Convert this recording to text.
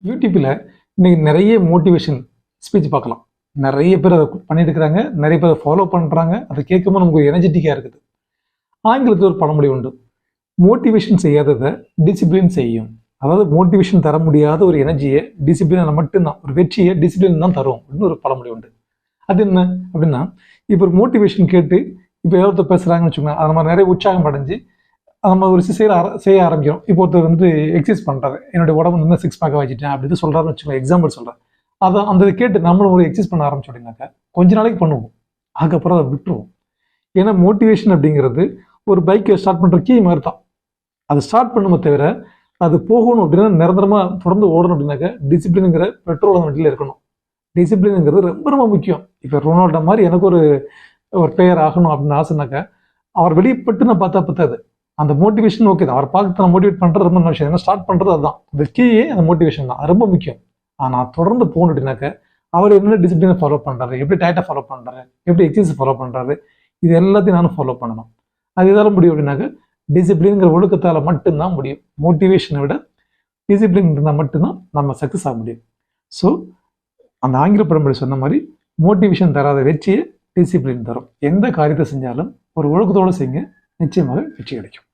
யூடியூப்பில் இன்னைக்கு நிறைய மோட்டிவேஷன் ஸ்பீச் பார்க்கலாம். நிறைய பேர் அதை பண்ணிட்டு இருக்கிறாங்க, நிறைய பேர் ஃபாலோ பண்ணுறாங்க. அதை கேட்கும்போது நமக்கு ஒரு எனர்ஜெட்டிக்காக இருக்குது. ஆங்கிலத்தில் ஒரு பழமொழி உண்டு, மோட்டிவேஷன் செய்யாததை டிசிப்ளின் செய்யும். அதாவது மோட்டிவேஷன் தர முடியாத ஒரு எனர்ஜியை டிசிப்ளினை மட்டும்தான், ஒரு வெற்றியை டிசிப்ளின் தான் தரும் அப்படின்னு ஒரு பழமொழி உண்டு. அது என்ன அப்படின்னா, இப்போ ஒரு மோட்டிவேஷன் கேட்டு இப்போ ஒருத்தர் பேசுகிறாங்கன்னு வச்சுக்கோங்க, அதை நம்ம நிறைய உற்சாகம் அடைஞ்சு நம்ம ஒரு செய்ய ஆரம்பிக்கிறோம். இப்போ ஒருத்தர் வந்து எக்ஸசைஸ் பண்ணுறாரு, என்னுடைய உடம்பு வந்து 6 பேக் வச்சுட்டேன் அப்படின்னு சொல்கிறாருன்னு வச்சுக்கோங்க, எக்ஸாம்பிள் சொல்கிறேன். அதை அந்த கேட்டு நம்மளும் ஒரு எக்ஸசைஸ் பண்ண ஆரம்பிச்சோம் அப்படின்னாக்கா கொஞ்ச நாளைக்கு பண்ணுவோம், அதுக்கப்புறம் அதை விட்டுருவோம். ஏன்னா மோட்டிவேஷன் அப்படிங்கிறது ஒரு பைக்கை ஸ்டார்ட் பண்ணுற கீ மாதிரி தான். அது ஸ்டார்ட் பண்ணுமே தவிர அது போகணும் அப்படின்னா, நிரந்தரமாக தொடர்ந்து ஓடணும் அப்படின்னாக்கா டிசிப்ளினுங்கிற பெட்ரோல் அந்த வண்டியில் இருக்கணும். டிசிப்ளினுங்கிறது ரொம்ப ரொம்ப முக்கியம். இப்போ ரொனால்டோ மாதிரி எனக்கு ஒரு பிளேயர் ஆகணும் அப்படின்னு ஆசைனாக்கா, அவர் வெளிப்பட்டு நான் பார்த்தா பத்தாது. அந்த மோட்டிவேஷன் ஓகே தான், அவர் பார்த்து நான் மோட்டிவேட் பண்ணுறது ரொம்ப நல்ல விஷயம். ஏன்னா ஸ்டார்ட் பண்ணுறது அதுதான், இந்த கீயே அந்த மோட்டிவேஷன் தான், அது ரொம்ப முக்கியம். ஆனால் தொடர்ந்து போகணும் அப்படின்னாக்க அவர் என்ன டிசிப்ளினை ஃபாலோ பண்ணுறாரு, எப்படி டயட்டை ஃபாலோ பண்ணுறாரு, எப்படி எக்ஸசைஸ் ஃபாலோ பண்ணுறாரு, இது எல்லாத்தையும் நானும் ஃபாலோ பண்ணணும். அது எதால முடியும் அப்படின்னாக்க டிசிப்ளின்ங்கிற ஒழுக்கத்தால் மட்டும்தான் முடியும். மோட்டிவேஷனை விட டிசிப்ளின் இருந்தால் மட்டும்தான் நம்ம சக்ஸஸ் ஆக முடியும். ஸோ அந்த ஆங்கில பழமொழி சொன்ன மாதிரி மோட்டிவேஷன் தராத வெற்றியை டிசிப்ளின் தரும். எந்த காரியத்தை செஞ்சாலும் ஒரு ஒழுக்கத்தோடு செய்யுங்க, நிச்சயமாக வெற்றி கிடைக்கும்.